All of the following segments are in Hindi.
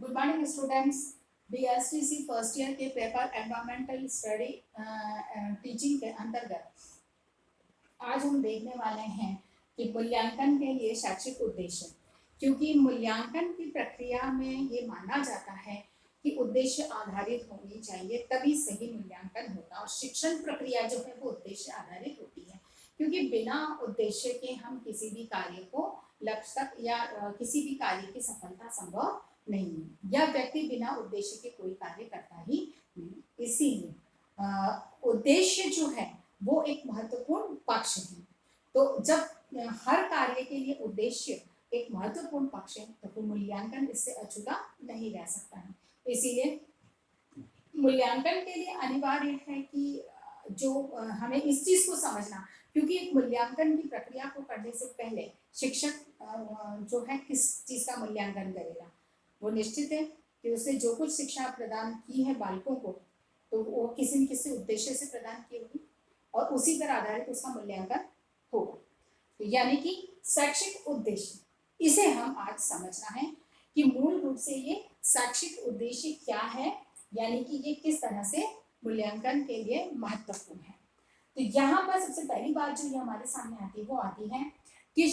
Good morning students. BSTC first year के पेपर एनवायरमेंटल स्टडी टीचिंग के अंतर्गत आज हम देखने वाले हैं कि मूल्यांकन के लिए शैक्षिक उद्देश्य, क्योंकि मूल्यांकन की प्रक्रिया में ये माना जाता है कि उद्देश्य आधारित होनी चाहिए, तभी सही मूल्यांकन होगा। और शिक्षण प्रक्रिया जो है वो उद्देश्य आधारित होती है, क्योंकि बिना उद्देश्य के हम किसी भी कार्य को लक्ष्य तक या किसी भी कार्य की सफलता संभव नहीं है। यह व्यक्ति बिना उद्देश्य के कोई कार्य करता ही नहीं। इसीलिए उद्देश्य जो है वो एक महत्वपूर्ण पक्ष है। तो जब हर कार्य के लिए उद्देश्य एक महत्वपूर्ण पक्ष है तो मूल्यांकन इससे अछूता नहीं रह सकता है। इसीलिए मूल्यांकन के लिए अनिवार्य है कि जो हमें इस चीज को समझना, क्योंकि एक मूल्यांकन की प्रक्रिया को करने से पहले शिक्षक जो है किस चीज का मूल्यांकन करेगा, वो निश्चित है कि उसने जो कुछ शिक्षा प्रदान की है बालकों को, तो वो किसी न किसी उद्देश्य से प्रदान की होगी और उसी पर आधारित उसका मूल्यांकन होगा। तो यानी कि शैक्षिक उद्देश्य, इसे हम आज समझना है कि मूल रूप से ये शैक्षिक उद्देश्य क्या है, यानी कि ये किस तरह से मूल्यांकन के लिए महत्वपूर्ण है। तो यहाँ पर सबसे पहली बात जो ये हमारे सामने आती है वो आती है कि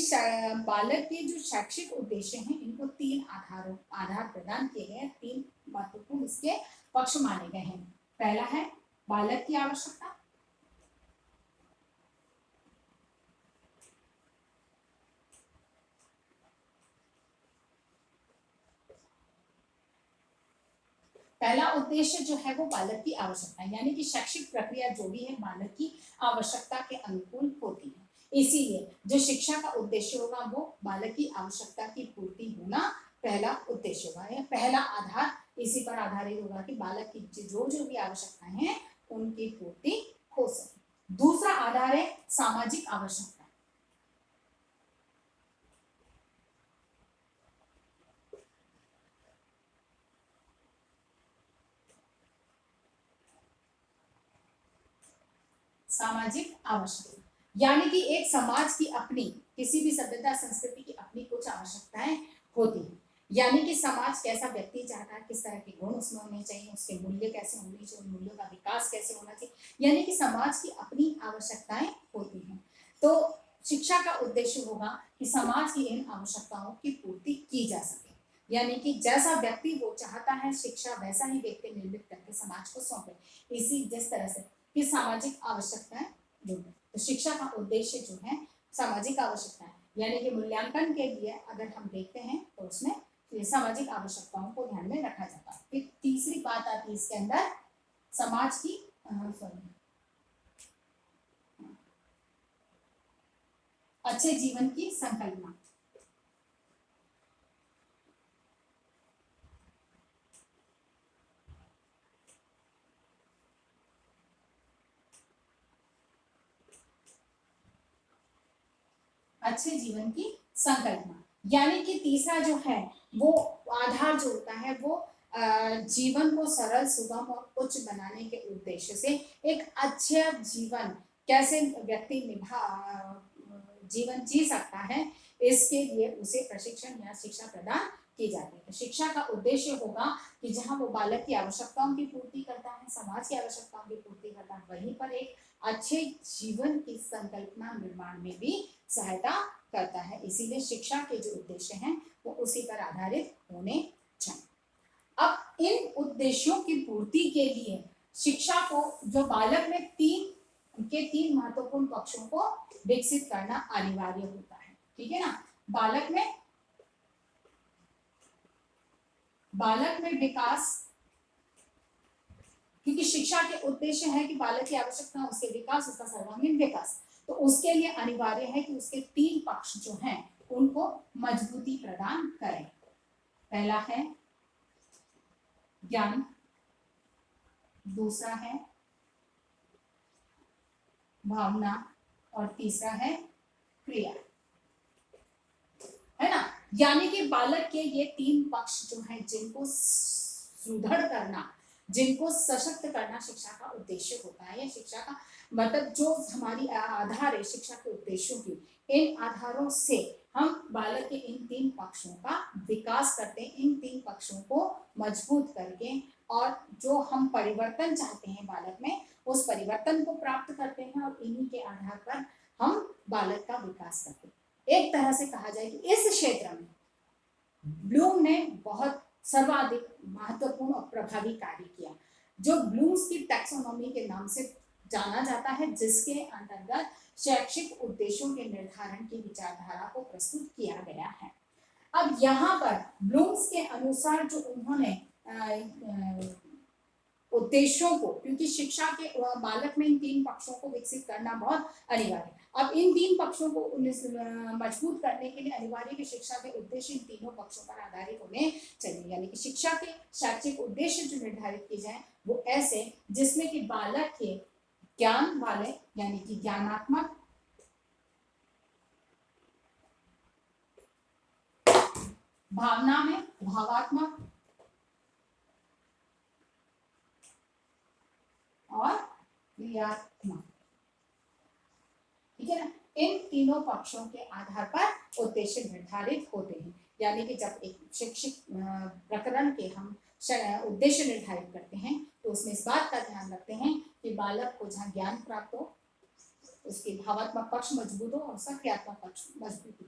बालक के जो शैक्षिक उद्देश्य हैं इनको तीन आधार प्रदान किए गए, तीन महत्वपूर्ण इसके पक्ष माने गए हैं। पहला है बालक की आवश्यकता, पहला उद्देश्य जो है वो बालक की आवश्यकता, यानी कि शैक्षिक प्रक्रिया जो भी है बालक की आवश्यकता के अनुकूल होती है। इसीलिए जो शिक्षा का उद्देश्य होगा वो बालक की आवश्यकता की पूर्ति होना पहला उद्देश्य होगा, या पहला आधार इसी पर आधारित होगा कि बालक की जो जो भी आवश्यकताएं हैं उनकी पूर्ति हो सके। दूसरा आधार है सामाजिक आवश्यकता। सामाजिक आवश्यकता यानी कि एक समाज की अपनी, किसी भी सभ्यता संस्कृति की अपनी कुछ आवश्यकताएं होती हैं। यानी कि समाज कैसा व्यक्ति चाहता है, किस तरह के गुण उसमें होने चाहिए, उसके मूल्य कैसे होने चाहिए, उन मूल्यों का विकास कैसे होना चाहिए, यानी कि समाज की अपनी आवश्यकताएं होती हैं। तो शिक्षा का उद्देश्य होगा कि समाज की इन आवश्यकताओं की पूर्ति की जा सके, यानी कि जैसा व्यक्ति वो चाहता है शिक्षा वैसा ही व्यक्ति निर्मित करके समाज को सौंपे। इसी जिस तरह से कि सामाजिक आवश्यकताएं जो है, तो शिक्षा का उद्देश्य जो है सामाजिक आवश्यकताएं, यानी कि मूल्यांकन के लिए अगर हम देखते हैं तो उसमें सामाजिक आवश्यकताओं को ध्यान में रखा जाता है। फिर तीसरी बात आती है इसके अंदर समाज की अच्छे जीवन की संकल्पना। अच्छे जीवन की संकल्पना, यानी कि तीसरा जो है वो आधार जो होता है वो जीवन को सरल, सुगम और उच्च बनाने के उद्देश्य से एक अच्छा जीवन कैसे व्यक्ति जीवन जी सकता है, इसके लिए उसे प्रशिक्षण या शिक्षा प्रदान की जाती है। शिक्षा का उद्देश्य होगा कि जहाँ वो बालक की आवश्यकताओं की पूर्ति करता है, समाज की आवश्यकताओं की पूर्ति करता है, वहीं पर एक अच्छे जीवन की संकल्पना निर्माण में भी सहायता करता है। इसीलिए शिक्षा के जो उद्देश्य हैं वो उसी पर आधारित होने चाहिए। अब इन उद्देश्यों की पूर्ति के लिए शिक्षा को जो बालक में तीन महत्वपूर्ण पक्षों को विकसित करना अनिवार्य होता है। ठीक है ना, बालक में विकास, क्योंकि शिक्षा के उद्देश्य है कि बालक की आवश्यकता, उसके विकास, उसका सर्वांगीण विकास, तो उसके लिए अनिवार्य है कि उसके तीन पक्ष जो हैं उनको मजबूती प्रदान करें। पहला है ज्ञान, दूसरा है भावना और तीसरा है क्रिया, है ना। यानी कि बालक के ये तीन पक्ष जो हैं जिनको सुदृढ़ करना, जिनको सशक्त करना शिक्षा का उद्देश्य होता है। या शिक्षा का मतलब जो हमारी आधार है शिक्षा के उद्देश्यों की, इन आधारों से हम बालक के इन तीन पक्षों का विकास करते हैं, इन तीन पक्षों को मजबूत करके और जो हम परिवर्तन चाहते हैं बालक में उस परिवर्तन को प्राप्त करते हैं और इन्हीं के आधार पर हम बालक का विकास करते हैं। एक तरह से कहा जाए कि इस क्षेत्र में ब्लूम ने बहुत सर्वाधिक महत्वपूर्ण और प्रभावी कार्य किया, जो ब्लूम्स की टैक्सोनॉमी के नाम से जाना जाता है, जिसके अंतर्गत शैक्षिक उद्देश्यों के निर्धारण की विचारधारा को प्रस्तुत किया गया है। अब यहाँ पर ब्लूम्स के अनुसार जो उन्होंने उद्देश्यों को, क्योंकि शिक्षा के बालक में इन तीन पक्षों को विकसित करना बहुत अनिवार्य है। अब इन तीन पक्षों को मजबूत करने के लिए अनिवार्य कि शिक्षा के उद्देश्य इन तीनों पक्षों पर आधारित होने चाहिए, यानी कि शिक्षा के शैक्षिक उद्देश्य जो निर्धारित किए जाए वो ऐसे जिसमें कि बालक के ज्ञान वाले यानी कि ज्ञानात्मक, भावना में भावात्मक और क्रियात्मक, ठीक है ना, इन तीनों पक्षों के आधार पर उद्देश्य निर्धारित होते हैं। यानी कि जब एक शैक्षिक प्रकरण के हम उद्देश्य निर्धारित करते हैं तो उसमें इस बात का ध्यान रखते हैं कि बालक को जहाँ ज्ञान प्राप्त हो, उसकी भावात्मक पक्ष मजबूत हो और उसका क्रियात्मक पक्ष मजबूत हो।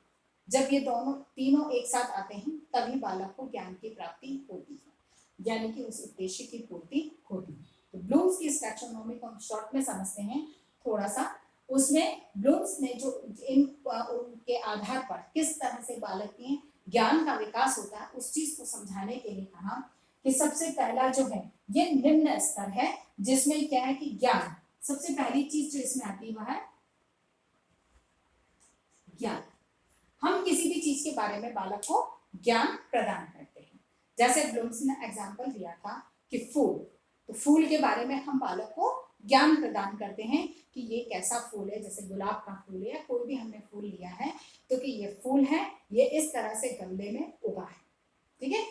जब ये दोनों तीनों एक साथ आते हैं तभी बालक को ज्ञान की प्राप्ति होती है, यानी कि उस उद्देश्य की पूर्ति होती है। तो ब्लूम्स की टैक्सोनॉमी को हम शॉर्ट में समझते हैं थोड़ा सा। उसमें ब्लूम्स ने जो इन उनके आधार पर किस तरह से बालक के ज्ञान का विकास होता है उस चीज को समझाने के लिए कहा कि सबसे पहला जो है ये निम्न स्तर है, जिसमें क्या है कि ज्ञान, सबसे पहली चीज जो इसमें आती है वह है ज्ञान। हम किसी भी चीज के बारे में बालक को ज्ञान प्रदान करते हैं। जैसे ब्लूम्स ने एग्जाम्पल दिया था कि फूल, तो फूल के बारे में हम बालक को ज्ञान प्रदान करते हैं कि ये कैसा फूल है, जैसे गुलाब का फूल है या कोई भी हमने फूल लिया है तो कि ये फूल है, ये इस तरह से गमले में उगा है, ठीक है।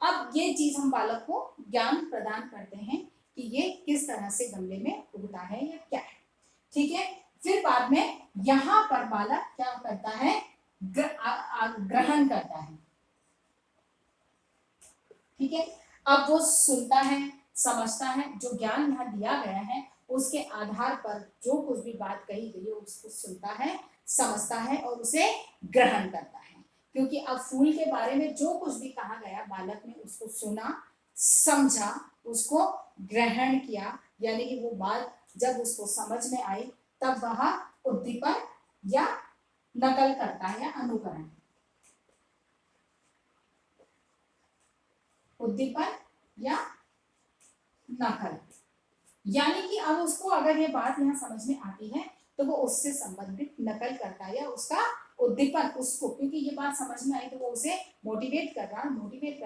अब ये चीज हम बालक को ज्ञान प्रदान करते हैं कि ये किस तरह से गमले में उगता है या क्या है, ठीक है। फिर बाद में यहाँ पर बालक क्या करता है, ग्रहण करता है, ठीक है। अब वो सुनता है, समझता है, जो ज्ञान यहाँ दिया गया है उसके आधार पर जो कुछ भी बात कही गई है उसको सुनता है, समझता है और उसे ग्रहण करता है। क्योंकि अब फूल के बारे में जो कुछ भी कहा गया बालक ने उसको सुना, समझा, उसको ग्रहण किया, यानी कि वो बात जब उसको समझ में आई तब वह उद्दीपन या नकल करता है या अनुकरण, उद्दीपन या नकल, यानी कि अब उसको अगर ये बात यहाँ समझ में आती है तो वो उससे संबंधित नकल करता है या उसका उद्दीपन, उसको क्योंकि ये बात समझ में आई तो वो उसे मोटिवेट कर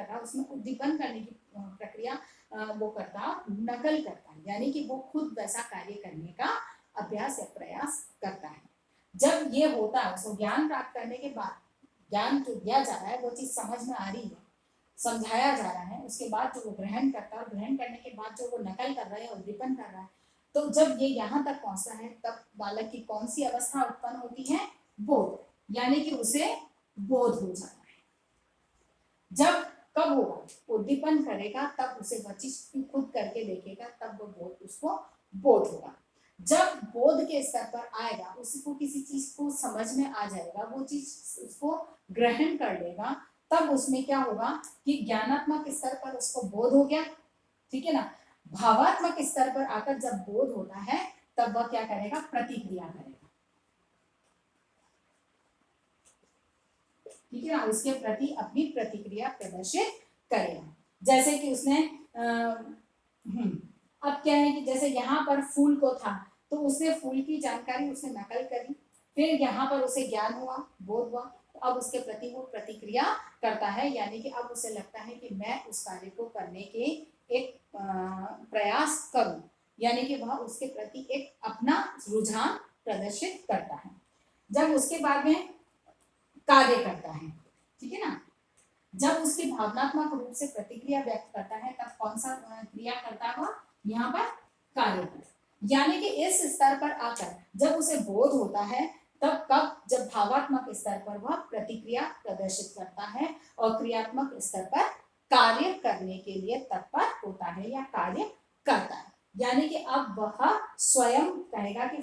रहा, उसमें उद्दीपन करने की प्रक्रिया वो करता, नकल करता है, यानी कि वो खुद वैसा कार्य करने का अभ्यास या प्रयास करता है। जब ये होता है उसको ज्ञान प्राप्त करने के बाद, ज्ञान जो दिया जा रहा है वो चीज समझ में आ रही है, समझाया जा रहा है, उसके बाद जो वो ग्रहण करता है और ग्रहण करने के बाद जो वो नकल कर रहा है, उद्दीपन कर रहा है, तो जब ये यहाँ तक पहुंचता है तब बालक की कौन सी अवस्था उत्पन्न होती है, बोध, यानी कि उसे बोध हो जाता है। जब कब होगा, उद्दीपन करेगा तब उसे वह चीज खुद करके देखेगा तब वो बोध, उसको बोध होगा। जब बोध के स्तर पर आएगा, उसको किसी चीज को समझ में आ जाएगा, वो चीज उसको ग्रहण कर लेगा, तब उसमें क्या होगा कि ज्ञानात्मक स्तर पर उसको बोध हो गया, ठीक है ना। भावात्मक स्तर पर आकर जब बोध होता है तब वह क्या करेगा, प्रतिक्रिया करेगा, ठीक है ना, उसके प्रति अपनी प्रतिक्रिया प्रदर्शित करेगा। जैसे कि उसने अब क्या है कि जैसे यहाँ पर फूल को था तो उसने फूल की जानकारी उसने नकल करी, फिर यहाँ पर उसे ज्ञान हुआ, बोध हुआ, तो अब उसके प्रति वो प्रतिक्रिया करता है, यानी कि अब उसे लगता है कि मैं उस कार्य को करने के एक प्रयास करूं, यानी कि वह उसके प्रति एक अपना रुझान प्रदर्शित करता है। जब उसके बाद में कार्य करता है, ठीक है ना, जब उसकी भावनात्मक रूप से प्रतिक्रिया व्यक्त करता है तब कौन सा क्रिया करता हुआ, यहाँ पर कार्य करता, यानी कि इस स्तर पर आकर जब उसे बोध होता है तब कब, जब भावात्मक स्तर पर वह प्रतिक्रिया प्रदर्शित करता है और क्रियात्मक स्तर पर कार्य करने के लिए तत्पर होता है या कार्य करता है। यानी कि अब वह स्वयं कहेगा कि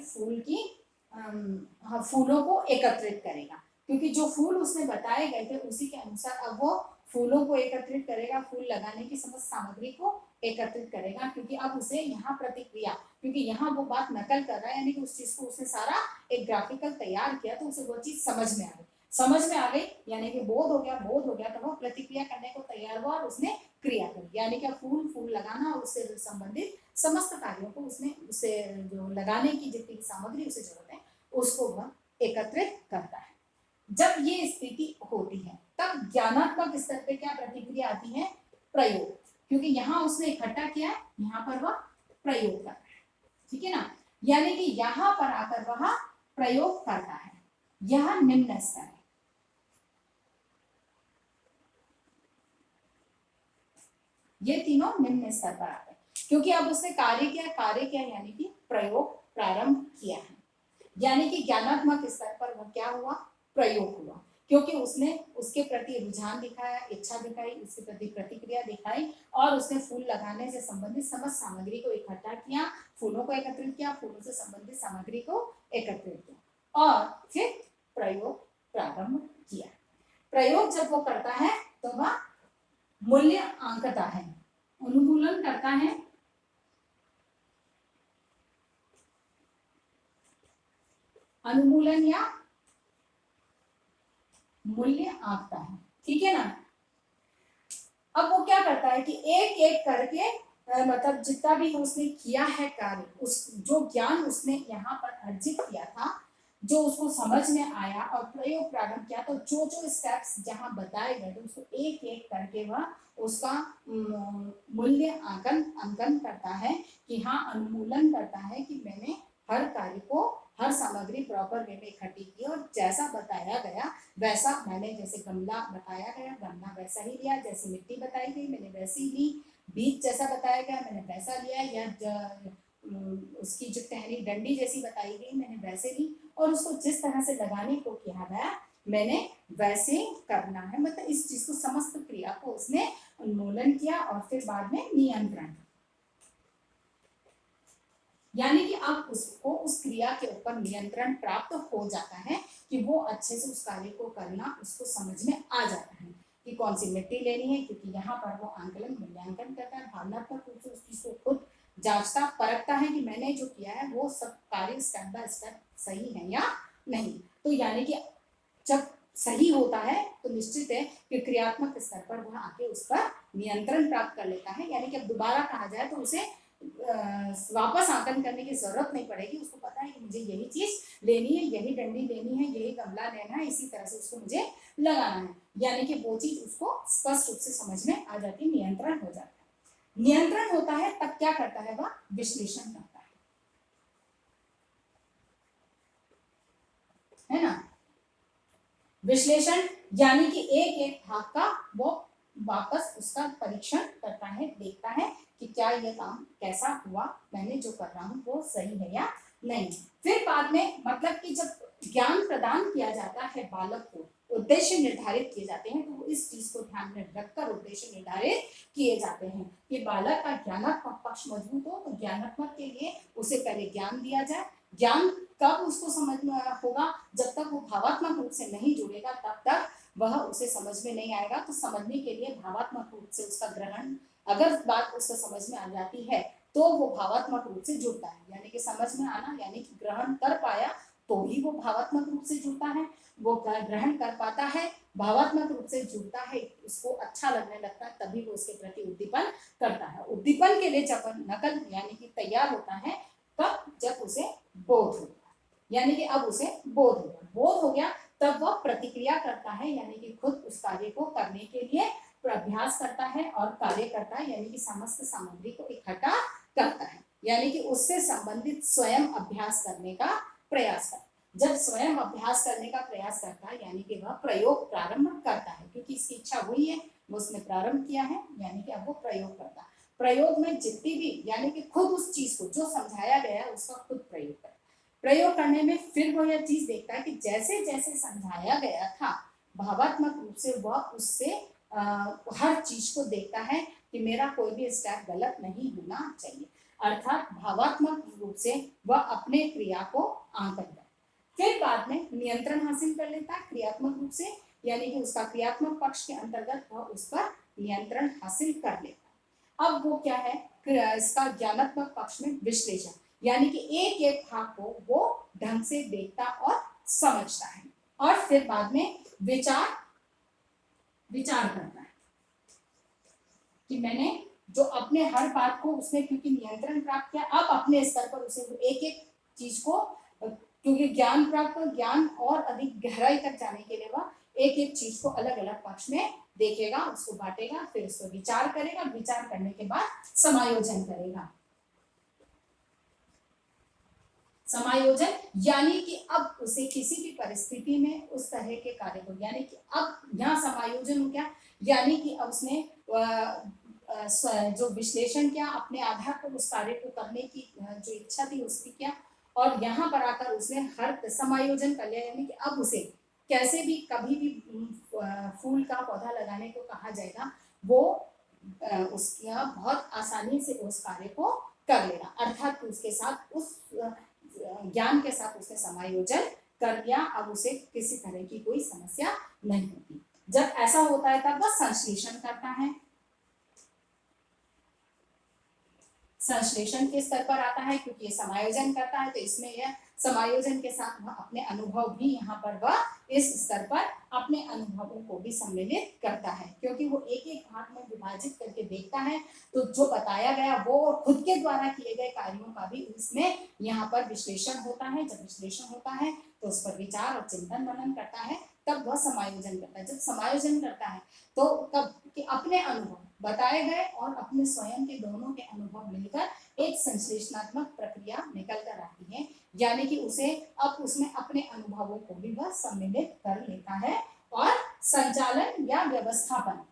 फूलों को एकत्रित करेगा, क्योंकि जो फूल उसने बताए गए थे उसी के अनुसार अब वो फूलों को एकत्रित करेगा, फूल लगाने की समस्त सामग्री को एकत्रित करेगा, क्योंकि अब उसे यहाँ प्रतिक्रिया, क्योंकि यहाँ वो बात नकल कर रहा है, यानी कि उस चीज को उसने सारा एक ग्राफिकल तैयार किया तो उसे वो चीज समझ में आ गई, यानी कि बोध हो गया तो वो प्रतिक्रिया करने को तैयार हुआ और उसने क्रिया करी, यानी कि फूल लगाना और उससे संबंधित समस्त कार्यों को उसने उसे जो लगाने की जितनी सामग्री उसे जरूरत है उसको वह एकत्रित करता है। जब ये स्थिति होती है तब ज्ञानात्मक स्तर पे क्या प्रतिक्रिया आती है? प्रयोग, क्योंकि यहाँ उसने इकट्ठा किया, यहाँ पर वह प्रयोग कर रहा है, ठीक है ना। यानी कि यहाँ पर आकर वह प्रयोग करता है, यह निम्न स्तर है। ये तीनों निम्न स्तर पर आते हैं, क्योंकि अब उसने कार्य किया यानी कि प्रयोग प्रारंभ किया है, यानी कि ज्ञानात्मक स्तर पर वह क्या हुआ? प्रयोग हुआ, क्योंकि उसने उसके प्रति रुझान दिखाया, इच्छा दिखाई, उसके प्रति प्रतिक्रिया दिखाई और उसने फूल लगाने से संबंधित समस्त सामग्री को इकट्ठा किया, फूलों को एकत्रित किया, फूलों से संबंधित सामग्री को एकत्रित किया और फिर प्रयोग प्रारंभ किया। प्रयोग जब वो करता है तो वह मूल्य आंकता है, अनुकूलन करता है, अनुमूलन या मूल्य आंकता है, ठीक है ना। अब वो क्या करता है कि एक एक करके मतलब जितना भी उसने किया है कार्य, उस जो ज्ञान उसने यहाँ पर अर्जित किया था, जो उसको समझ में आया और प्रयोग प्रारंभ किया, तो जो जो स्टेप्स जहाँ बताए गए थे उसको एक एक करके वह उसका मूल्य अंकन करता है कि हाँ, अनुमूलन करता है कि मैंने हर कार्य को, हर सामग्री प्रॉपर वे में इकट्ठी की और जैसा बताया गया वैसा मैंने, जैसे गमला बताया गया गमला वैसा ही लिया, जैसी मिट्टी बताई गई मैंने वैसी ली, बीज जैसा बताया गया मैंने वैसा लिया, या उसकी जो टहनी डंडी जैसी बताई गई मैंने वैसे ली, और उसको जिस तरह से लगाने को किया गया मैंने वैसे करना है। मतलब इस चीज को, समस्त क्रिया को उसने उन्मूलन किया और फिर बाद में नियंत्रण, यानी कि अब उसको उस क्रिया के ऊपर नियंत्रण प्राप्त हो जाता है कि वो अच्छे से उस कार्य को करना उसको समझ में आ जाता है कि कौन सी मिट्टी लेनी है, क्योंकि यहाँ पर वो आंकलन मूल्यांकन करता है, भावनात्मक रूप से उस चीज को खुद जांचता परखता है कि मैंने जो किया है वो सब कार्य स्टेप बाय स्टेप सही है या नहीं। तो यानी कि जब सही होता है तो निश्चित है कि क्रियात्मक स्तर पर वह आके उस पर नियंत्रण प्राप्त कर लेता है, यानी कि अब दोबारा कहा जाए तो उसे वापस आंकलन करने की जरूरत नहीं पड़ेगी, उसको पता है कि मुझे यही चीज लेनी है, यही डंडी लेनी है, यही गमला लेना है, इसी तरह से उसको मुझे लगाना है, यानी कि वो चीज उसको स्पष्ट रूप से समझ में आ जाती है, नियंत्रण हो जाता है। नियंत्रण होता है तब क्या करता है वह? विश्लेषण करता है ना। विश्लेषण यानी कि एक एक भाग का वो वापस उसका परीक्षण करता है, देखता है कि क्या यह काम कैसा हुआ, मैंने जो कर रहा हूँ वो सही है या नहीं। फिर बाद में मतलब कि जब ज्ञान प्रदान किया जाता है बालक को, उद्देश्य निर्धारित किए जाते हैं, तो इस चीज को ध्यान में रखकर उद्देश्य निर्धारित किए जाते हैं कि बालक का ज्ञानात्मक पक्ष मजबूत हो। तो ज्ञानात्मक के लिए उसे पहले ज्ञान दिया जाए। ज्ञान कब उसको समझ में होगा? जब तक वो भावात्मक रूप से नहीं जुड़ेगा तब तक वह उसे समझ में नहीं आएगा। तो समझने के लिए भावात्मक रूप से उसका ग्रहण, अगर बात उसको समझ में आ जाती है तो वो भावात्मक रूप से जुड़ता है, यानी कि समझ में आना यानी कि ग्रहण कर पाया तो ही वो भावात्मक रूप से जुड़ता है, वो ग्रहण कर पाता है, भावात्मक रूप से जुड़ता है, उसको अच्छा लगने लगता है, तभी वो उसके प्रति उद्दीपन करता है। उद्दीपन के लिए जब नकल यानी कि तैयार होता है तब जब उसे बोध होगा, यानी कि अब उसे बोध हो गया तब वह प्रतिक्रिया करता है, यानी कि खुद उस कार्य को करने के लिए अभ्यास करता है और कार्य करता है, यानी कि समस्त सामग्री को इकट्ठा करता है, यानी कि उससे संबंधित स्वयं अभ्यास करने का प्रयास करता है। जब स्वयं अभ्यास करने का प्रयास करता है यानी कि वह प्रयोग प्रारंभ करता है, क्योंकि इसकी इच्छा हुई है, वो उसने प्रारंभ किया है, यानी कि अब वो प्रयोग करता है। प्रयोग में जितनी भी यानी कि खुद उस चीज को जो समझाया गया है उसका खुद प्रयोग करता है। प्रयोग करने में फिर वो यह चीज देखता है कि जैसे जैसे समझाया गया था भावात्मक रूप से वह उससे हर चीज को देखता है कि मेरा कोई भी स्टेप गलत नहीं होना चाहिए, अर्थात भावात्मक रूप से वह अपने क्रिया को आंकन करे। फिर बाद में नियंत्रण हासिल कर लेता है क्रियात्मक रूप से, यानी कि उसका क्रियात्मक पक्ष के अंतर्गत वह उस पर नियंत्रण हासिल कर लेता है। अब वो क्या है, इसका ज्ञानात्मक पक्ष में विश्लेषण, यानी कि एक एक भाग को वो ढंग से देखता और समझता है। और फिर बाद में विचार करता है कि मैंने जो अपने हर बात को उसने क्योंकि नियंत्रण प्राप्त किया, अब अपने स्तर पर उसे एक एक चीज को, क्योंकि ज्ञान प्राप्त, ज्ञान और अधिक गहराई तक जाने के लिए वह एक एक चीज को अलग अलग पक्ष में देखेगा, उसको बांटेगा, फिर उसको विचार करेगा, विचार करने के बाद समायोजन करेगा। समायोजन यानी कि अब उसे किसी भी परिस्थिति में उस तरह के कार्य को, यानी कि अब यहाँ समायोजन हो गया, यानी कि अब उसने जो विश्लेषण किया, अपने आधार पर उस कार्य को करने की जो इच्छा थी उसकी किया, और यहाँ पर आकर उसने हर समायोजन कर लिया, यानी कि अब उसे कैसे भी कभी भी फूल का पौधा लगाने को कहा जाएगा, वो उसका बहुत आसानी से उस कार्य को कर लेगा, अर्थात उसके साथ उस ज्ञान के साथ उसने समायोजन कर दिया, अब उसे किसी तरह की कोई समस्या नहीं होती। जब ऐसा होता है तब वह संश्लेषण करता है। संश्लेषण के स्तर पर आता है, क्योंकि ये समायोजन करता है तो इसमें यह समायोजन के साथ वह अपने अनुभव भी, यहाँ पर वह इस स्तर पर अपने अनुभवों को भी सम्मिलित करता है, क्योंकि वो एक एक भाग में विभाजित करके देखता है, तो जो बताया गया वो खुद के द्वारा किए गए कार्यों का भी उसमें यहाँ पर विश्लेषण होता है। जब विश्लेषण होता है तो उस पर विचार और चिंतन मनन करता है, तब वह समायोजन करता है। जब समायोजन करता है तो तब कि अपने अनुभव बताए गए और अपने स्वयं के दोनों के अनुभव मिलकर एक संश्लेषणात्मक प्रक्रिया निकल कर आती है, यानी कि उसे अब उसमें अपने अनुभवों को भी वह सम्मिलित कर लेता है, और संचालन या व्यवस्थापन,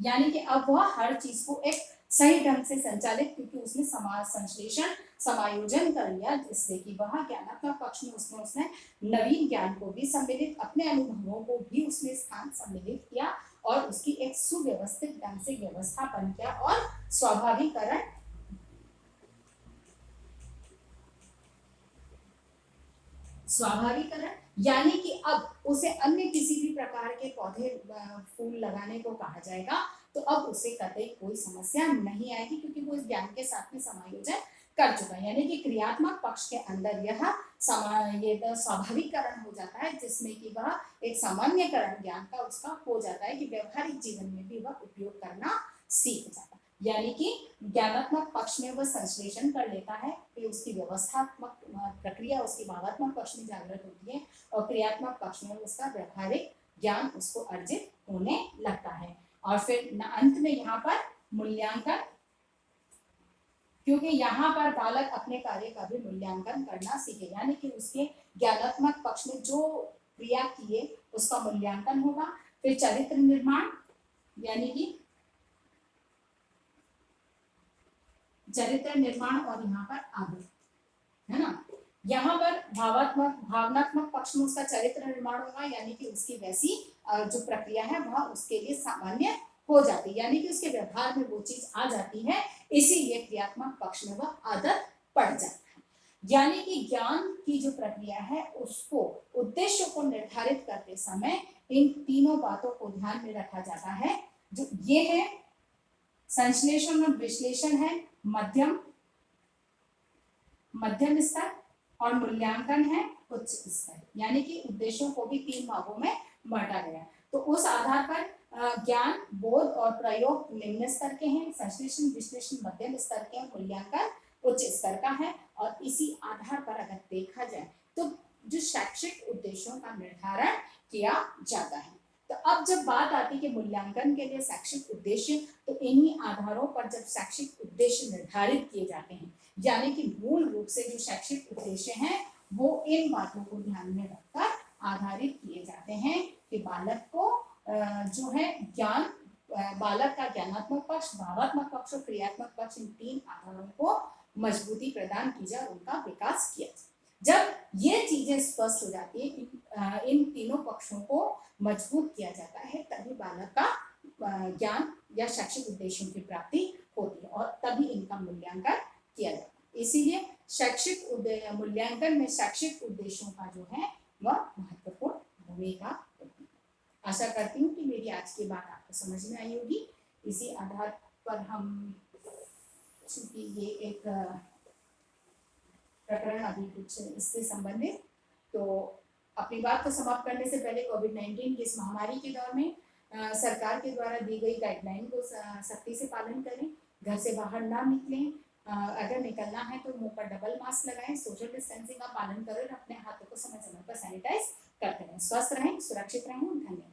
यानी कि अब वह हर चीज को एक सही ढंग से संचालित, क्योंकि उसने समाज संश्लेषण समायोजन कर लिया, जिससे कि वह ज्ञानात्मक पक्ष में उसने नवीन ज्ञान को भी सम्मिलित, अपने अनुभवों को भी उसने स्थान सम्मिलित किया, और उसकी एक सुव्यवस्थित ढंग से व्यवस्थापन किया और स्वाभाविकरण यानी कि अब उसे अन्य किसी भी प्रकार के पौधे फूल लगाने को कहा जाएगा तो अब उसे कतई कोई समस्या नहीं आएगी, क्योंकि वो इस ज्ञान के साथ में समायोजन कर चुका है। यानी कि क्रियात्मक पक्ष के अंदर यह ये स्वाभाविकरण हो जाता है, जिसमें कि वह एक सामान्यकरण ज्ञान का उसका हो जाता है कि व्यवहारिक जीवन में भी वह उपयोग करना सीख जाता है। यानी कि ज्ञानात्मक पक्ष में वह संश्लेषण कर लेता है, फिर उसकी व्यवस्थात्मक प्रक्रिया उसकी भावात्मक पक्ष में जागृत होती है, और क्रियात्मक पक्ष में उसका व्यवहारिक ज्ञान उसको अर्जित होने लगता है। और फिर अंत में यहाँ पर मूल्यांकन, क्योंकि यहाँ पर बालक अपने कार्य का भी मूल्यांकन करना सीखे, यानी कि उसके ज्ञानात्मक पक्ष में जो क्रिया किए उसका मूल्यांकन होगा। फिर चरित्र निर्माण, यानी कि चरित्र निर्माण, और यहाँ पर आदत, है ना, यहाँ पर भावनात्मक पक्ष में उसका चरित्र निर्माण होगा, यानी कि उसकी वैसी जो प्रक्रिया है वह उसके लिए सामान्य हो जाती है, यानी कि उसके व्यवहार में वो चीज आ जाती है, इसीलिए क्रियात्मक पक्ष में वह आदत पड़ जाता है। यानी कि ज्ञान की जो प्रक्रिया है उसको उद्देश्य को निर्धारित करते समय इन तीनों बातों को ध्यान में रखा जाता है, जो ये है संश्लेषण और विश्लेषण है मध्यम स्तर, और मूल्यांकन है उच्च स्तर, यानी कि उद्देश्यों को भी तीन भागों में बांटा गया। तो उस आधार पर ज्ञान, बोध और प्रयोग निम्न स्तर के हैं, संश्लेषण विश्लेषण मध्यम स्तर के हैं, मूल्यांकन उच्च स्तर का है। और इसी आधार पर अगर देखा जाए तो जो शैक्षिक उद्देश्यों का निर्धारण किया जाता है। तो अब जब बात आती है कि मूल्यांकन के लिए शैक्षिक उद्देश्य, तो इन्हीं आधारों पर जब शैक्षिक उद्देश्य निर्धारित किए जाते हैं, यानी कि मूल रूप से जो शैक्षिक उद्देश्य हैं वो इन बातों को ध्यान में रखकर आधारित किए जाते हैं कि बालक को जो है ज्ञान, बालक का ज्ञानात्मक पक्ष, भावात्मक पक्ष और क्रियात्मक पक्ष, इन तीन आधारों को मजबूती प्रदान की जाए, उनका विकास किया जाए। जब ये चीजें स्पष्ट हो जाती है, इन तीनों पक्षों को मजबूत किया जाता है, तभी बालक का ज्ञान या शैक्षिक उद्देश्यों की प्राप्ति होती है और तभी इनका मूल्यांकन किया जाता है। इसीलिए शैक्षिक मूल्यांकन में शैक्षिक उद्देश्यों का जो है वह महत्वपूर्ण भूमिका होती है। आशा करती हूँ कि मेरी आज की बात आपको समझ में आई होगी। इसी आधार पर हम, चूंकि ये एक प्रकरण अभी कुछ इससे संबंधित, तो अपनी बात को समाप्त करने से पहले कोविड-19 की इस महामारी के दौर में सरकार के द्वारा दी गई गाइडलाइन को सख्ती से पालन करें, घर से बाहर ना निकलें, अगर निकलना है तो मुंह पर डबल मास्क लगाएं, सोशल डिस्टेंसिंग का पालन करें और अपने हाथों को समय समय पर सैनिटाइज करते रहें। स्वस्थ रहें, सुरक्षित रहें। धन्यवाद।